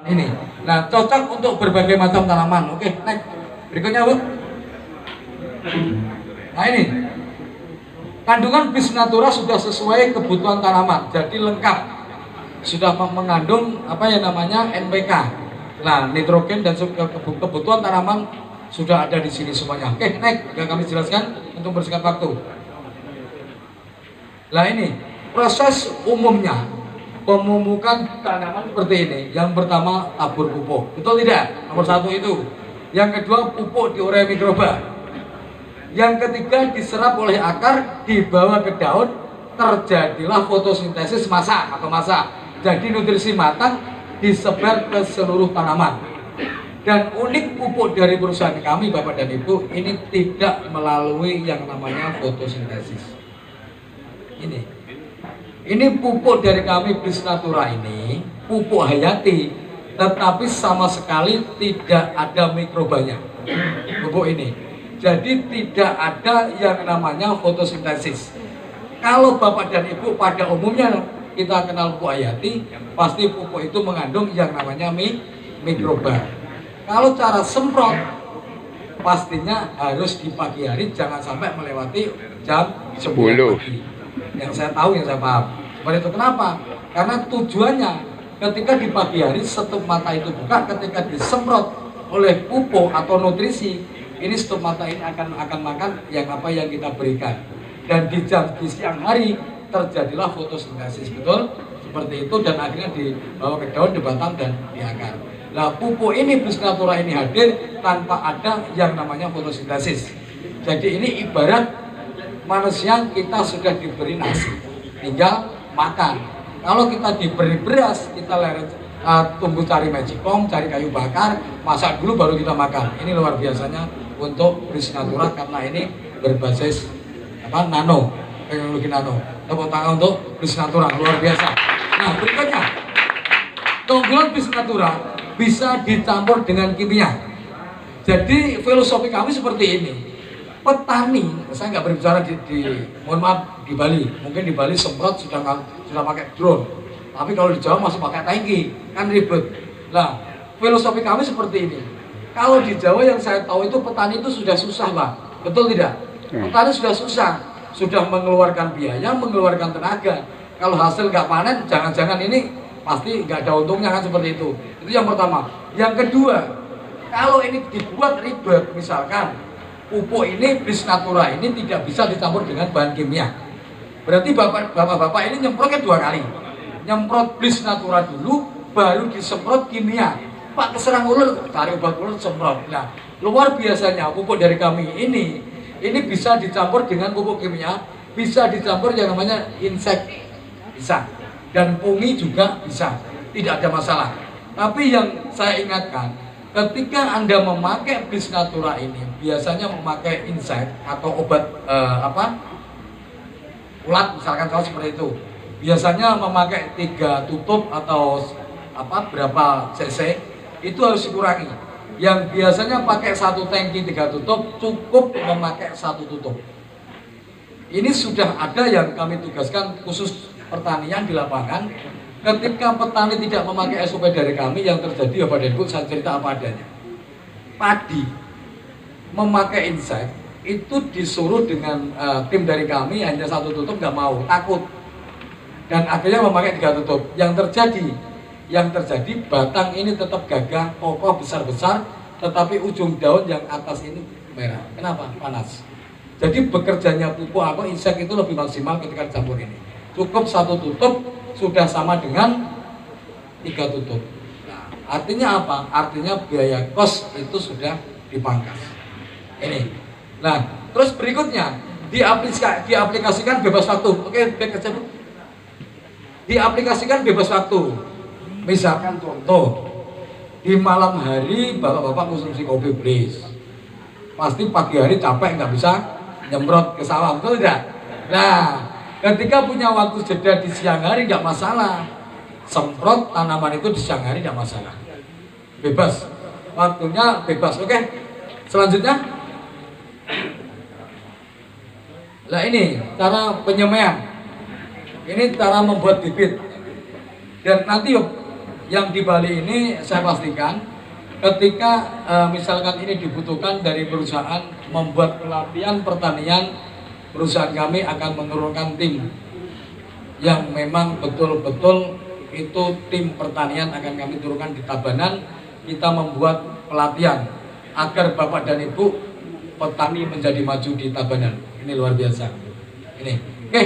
Ini. Nah, cocok untuk berbagai macam tanaman. Oke, next. Berikutnya, Bu. Nah, ini. Kandungan bis natura sudah sesuai kebutuhan tanaman, jadi lengkap. Sudah mengandung apa yang namanya NPK. Nah, nitrogen dan kebutuhan tanaman sudah ada di sini semuanya. Oke, next. Yang kami jelaskan untuk bersingkat waktu. Nah, ini proses umumnya pemupukan tanaman seperti ini. Yang pertama tabur pupuk, betul tidak? Nomor satu itu. Yang kedua pupuk diurai mikroba. Yang ketiga diserap oleh akar, dibawa ke daun, terjadilah fotosintesis massa atau massa. Jadi nutrisi matang disebar ke seluruh tanaman. Dan unik pupuk dari perusahaan kami Bapak dan Ibu ini tidak melalui yang namanya fotosintesis. Ini pupuk dari kami Bis Natura ini pupuk hayati, tetapi sama sekali tidak ada mikrobanya pupuk ini. Jadi tidak ada yang namanya fotosintesis. Kalau Bapak dan Ibu pada umumnya kita kenal pupuk hayati, pasti pupuk itu mengandung yang namanya mikroba. Kalau cara semprot pastinya harus di pagi hari, jangan sampai melewati jam 10 pagi. Yang saya tahu, yang saya paham seperti itu. Kenapa? Karena tujuannya ketika di pagi hari stup mata itu buka, ketika disemprot oleh pupuk atau nutrisi, ini stup mata ini akan makan yang apa yang kita berikan, dan di siang hari terjadilah fotosintesis, betul seperti itu, dan akhirnya dibawa ke daun, di batang, dan di akar. Nah, pupuk ini Bis Natura ini hadir tanpa ada yang namanya fotosintesis. Jadi ini ibarat manusia, kita sudah diberi nasi, tinggal makan. Kalau kita diberi beras, kita tunggu cari magicom, cari kayu bakar, masak dulu baru kita makan. Ini luar biasanya untuk Bis Natura karena ini berbasis nano, teknologi nano. Tepuk tangan untuk Bis Natura, luar biasa. Nah, berikutnya keunggulan Bis Natura bisa dicampur dengan kimia. Jadi filosofi kami seperti ini. Petani, saya nggak berbicara mohon maaf di Bali, mungkin di Bali semprot sudah pakai drone, tapi kalau di Jawa masih pakai tangki, kan ribet. Nah, filosofi kami seperti ini. Kalau di Jawa yang saya tahu itu petani itu sudah susah, Pak, betul tidak? Petani sudah susah, sudah mengeluarkan biaya, mengeluarkan tenaga. Kalau hasil nggak panen, jangan-jangan ini pasti nggak ada untungnya, kan seperti itu. Itu yang pertama. Yang kedua, kalau ini dibuat ribet, misalkan pupuk ini Bis Natura ini tidak bisa dicampur dengan bahan kimia. Berarti bapak-bapak ini nyemprotnya 2 kali. Nyemprot Bis Natura dulu, baru disemprot kimia. Pak, keserang ular, cari obat ular, semprot. Nah, luar biasanya pupuk dari kami ini bisa dicampur dengan pupuk kimia, bisa dicampur yang namanya insek, bisa. Dan fungi juga bisa. Tidak ada masalah. Tapi yang saya ingatkan, ketika Anda memakai Bis Natura ini, biasanya memakai insek atau obat ulat, misalkan kalau seperti itu. Biasanya memakai 3 tutup atau berapa cc, itu harus dikurangi. Yang biasanya pakai 1 tangki 3 tutup, cukup memakai 1 tutup. Ini sudah ada yang kami tugaskan khusus pertanian di lapangan. Ketika petani tidak memakai SOP dari kami, yang terjadi ya Bapak Ibu, saya cerita apa adanya. Padi memakai insek itu disuruh dengan tim dari kami hanya 1 tutup, nggak mau, takut, dan akhirnya memakai 3 tutup. Yang terjadi batang ini tetap gagah, kokoh, besar-besar, tetapi ujung daun yang atas ini merah. Kenapa? Panas. Jadi bekerjanya pupuk atau insek itu lebih maksimal ketika dicampur ini. Cukup 1 tutup sudah sama dengan 3 tutup. Nah, artinya apa? Artinya biaya kos itu sudah dipangkas. Ini. Nah, terus berikutnya diaplikasikan bebas waktu. Oke, back aja, Bu. Diaplikasikan bebas waktu. Misalkan contoh, di malam hari bapak-bapak konsumsi kopi, please. Pasti pagi hari capek, nggak bisa nyemprot ke sawah, betul tidak? Nah, ketika punya waktu jeda di siang hari nggak masalah, semprot tanaman itu di siang hari nggak masalah, bebas, waktunya bebas. Oke, selanjutnya, nah ini cara penyemaian, ini cara membuat bibit, dan nanti yuk yang di Bali ini saya pastikan ketika misalkan ini dibutuhkan dari perusahaan membuat pelatihan pertanian, perusahaan kami akan menurunkan tim yang memang betul-betul itu tim pertanian akan kami turunkan di Tabanan. Kita membuat pelatihan agar Bapak dan Ibu petani menjadi maju di Tabanan. Ini luar biasa. Ini, oke,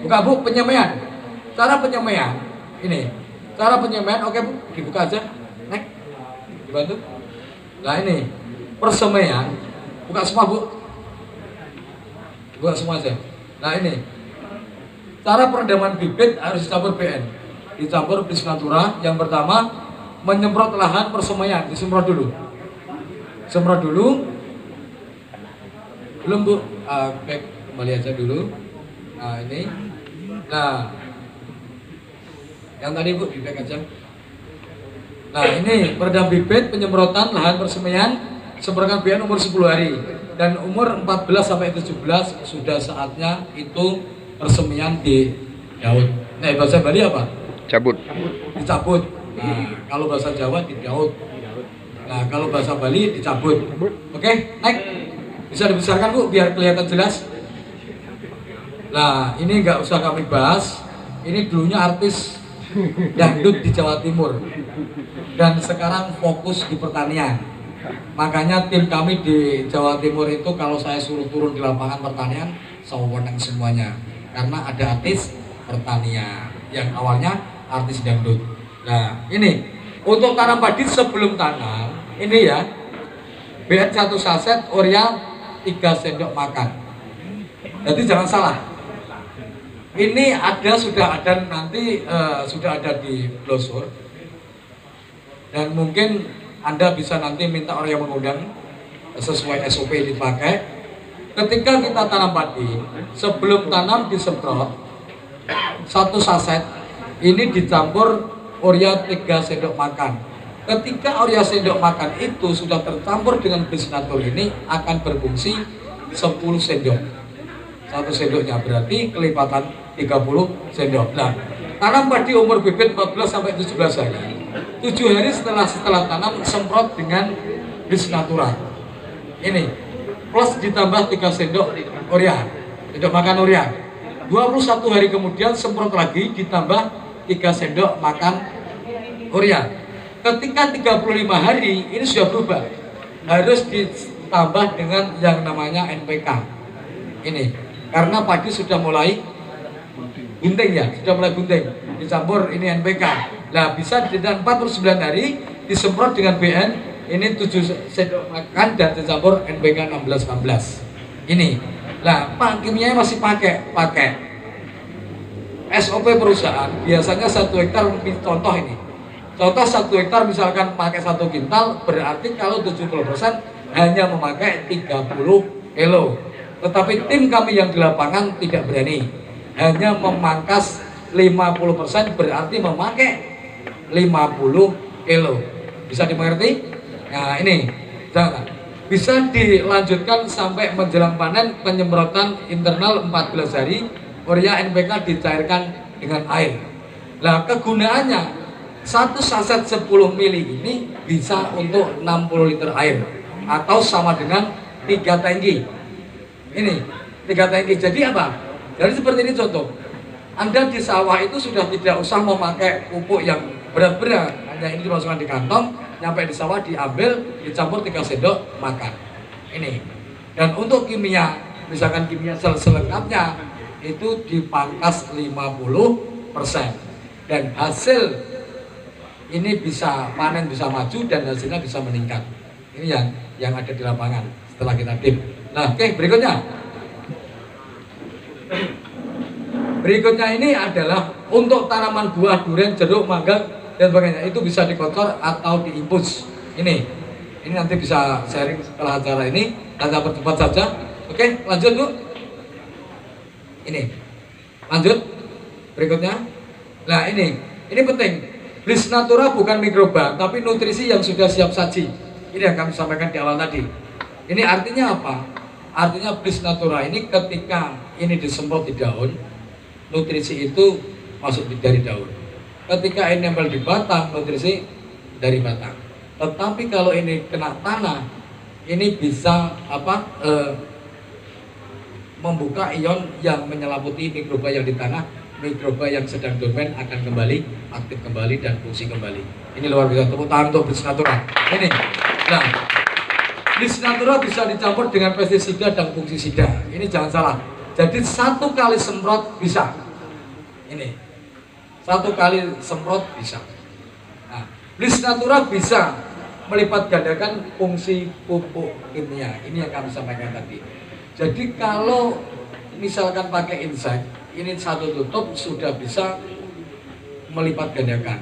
buka Bu penyemaian. Cara penyemaian ini, cara penyemaian, oke Bu, dibuka aja. Nek, dibantu. Nah ini persemaian, buka semua Bu, buka semua aja. Nah ini cara perendaman bibit harus dicampur BN, dicampur Bisnatura. Yang pertama menyemprot lahan persemaian, disemprot dulu, semprot dulu. Belum Bu, back kembali aja dulu. Nah ini, nah yang tadi Bu di back aja. Nah ini peredam bibit, penyemprotan lahan persemaian, semprotkan BN umur 10 hari dan umur 14 sampai 17 sudah saatnya itu persemaian di Daud. Nah bahasa Bali apa? Cabut. Dicabut. Nah kalau bahasa Jawa di Daud. Nah kalau bahasa Bali dicabut. Oke, naik. Bisa dibesarkan Bu biar kelihatan jelas. Nah ini nggak usah kami bahas. Ini dulunya artis dangdut di Jawa Timur dan sekarang fokus di pertanian. Makanya tim kami di Jawa Timur itu kalau saya suruh turun di lapangan pertanian, sewenang semuanya. Karena ada artis pertanian yang awalnya artis dangdut. Nah ini untuk tanam padi sebelum tanam ini ya, BN 1 saset, urea 3 sendok makan. Jadi jangan salah. Ini sudah ada nanti sudah ada di brosur dan mungkin Anda bisa nanti minta orang yang mengundang sesuai SOP dipakai. Ketika kita tanam padi, sebelum tanam disemprot 1 saset ini dicampur urea 3 sendok makan. Ketika urea sendok makan itu sudah tercampur dengan Bisnatur ini akan berfungsi 10 sendok. 1 sendoknya berarti kelipatan 30 sendok. Nah, tanam padi umur bibit 14 sampai 17 hari. 7 hari setelah tanam semprot dengan Bisnatura. Ini plus ditambah 3 sendok urea, sendok makan urea. 21 hari kemudian semprot lagi ditambah 3 sendok makan urea. Ketika 35 hari ini sudah berubah, harus ditambah dengan yang namanya NPK. Ini karena padi sudah mulai gunting ya, sudah mulai gunting, dicampur ini NPK. Nah bisa di 49 hari disemprot dengan BN ini 7 sendok makan dan dicampur NPK 16 ini. Nah Pak kimianya masih pakai SOP perusahaan biasanya 1 hektar, contoh ini, contoh 1 hektar misalkan pakai 1 kintal, berarti kalau 70% hanya memakai 30 kilo. Tetapi tim kami yang di lapangan tidak berani, hanya memangkas 50%, berarti memakai 50 kilo. Bisa dimengerti? Nah ini jangan. Bisa dilanjutkan sampai menjelang panen, penyemprotan internal 14 hari, urea NPK dicairkan dengan air. Nah kegunaannya 1 saset 10 mili ini bisa untuk 60 liter air atau sama dengan 3 tangki. Ini 3 tangki. Jadi apa? Jadi seperti ini contoh. Anda di sawah itu sudah tidak usah memakai pupuk yang berat-berat, hanya ini dimasukkan di kantong, nyampe di sawah diambil, dicampur 3 sendok makan. Ini. Dan untuk kimia, misalkan kimia selengkapnya itu dipangkas 50% dan hasil ini bisa panen, bisa maju dan hasilnya bisa meningkat. Ini yang ada di lapangan setelah kita tim. Nah, oke, berikutnya. Berikutnya ini adalah untuk tanaman buah, durian, jeruk, mangga dan sebagainya. Itu bisa dikocor atau diimpus. Ini nanti bisa sharing setelah acara ini. Kita percepat saja. Oke, lanjut Bu. Ini, lanjut. Berikutnya. Nah ini penting. Bisnatura bukan mikroba, tapi nutrisi yang sudah siap saji. Ini yang kami sampaikan di awal tadi. Ini artinya apa? Artinya Bisnatura ini ketika ini disemprot di daun, nutrisi itu masuk dari daun. Ketika ini nempel di batang, nutrisi dari batang. Tetapi kalau ini kena tanah, ini bisa membuka ion yang menyelaputi mikroba yang di tanah. Mikroba yang sedang dormen akan kembali aktif kembali dan fungsi kembali. Ini luar biasa. Tepuk tangan untuk Bliss Natura. Ini. Nah, Bliss Natura bisa dicampur dengan pestisida dan fungisida. Ini jangan salah. Jadi satu kali semprot bisa. Ini. Satu kali semprot bisa. Nah, Bliss Natura bisa melipat gandakan fungsi pupuk kimia. Ini yang kami sampaikan tadi. Jadi kalau misalkan pakai insek, ini satu tutup sudah bisa melipat gandakan.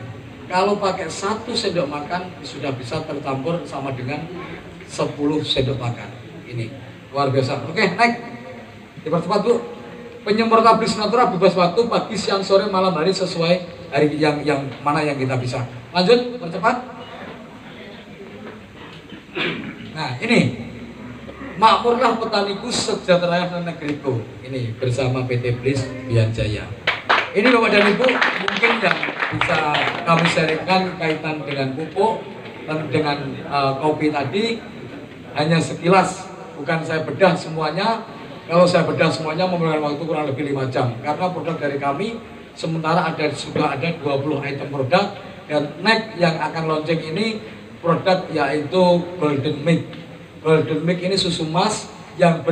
Kalau pakai 1 sendok makan sudah bisa tercampur sama dengan 10 sendok makan. Ini luar biasa. Oke, naik. Dipercepat Bu. Penyemprotan Bliss Natura bebas waktu pagi, siang, sore, malam hari sesuai hari yang mana yang kita bisa. Lanjut, percepat. Nah, ini makmurlah petaniku, sejahteralah negeriku. Ini bersama PT Bliss Bianjaya. Ini Bapak dan Ibu mungkin yang bisa kami sharingkan kaitan dengan pupuk dan dengan kopi tadi hanya sekilas, bukan saya bedah semuanya. Kalau saya bedah semuanya memerlukan waktu kurang lebih 5 jam karena produk dari kami sementara sudah ada 20 item produk, dan next yang akan launching ini produk yaitu Golden Milk. Golden Milk ini susu emas yang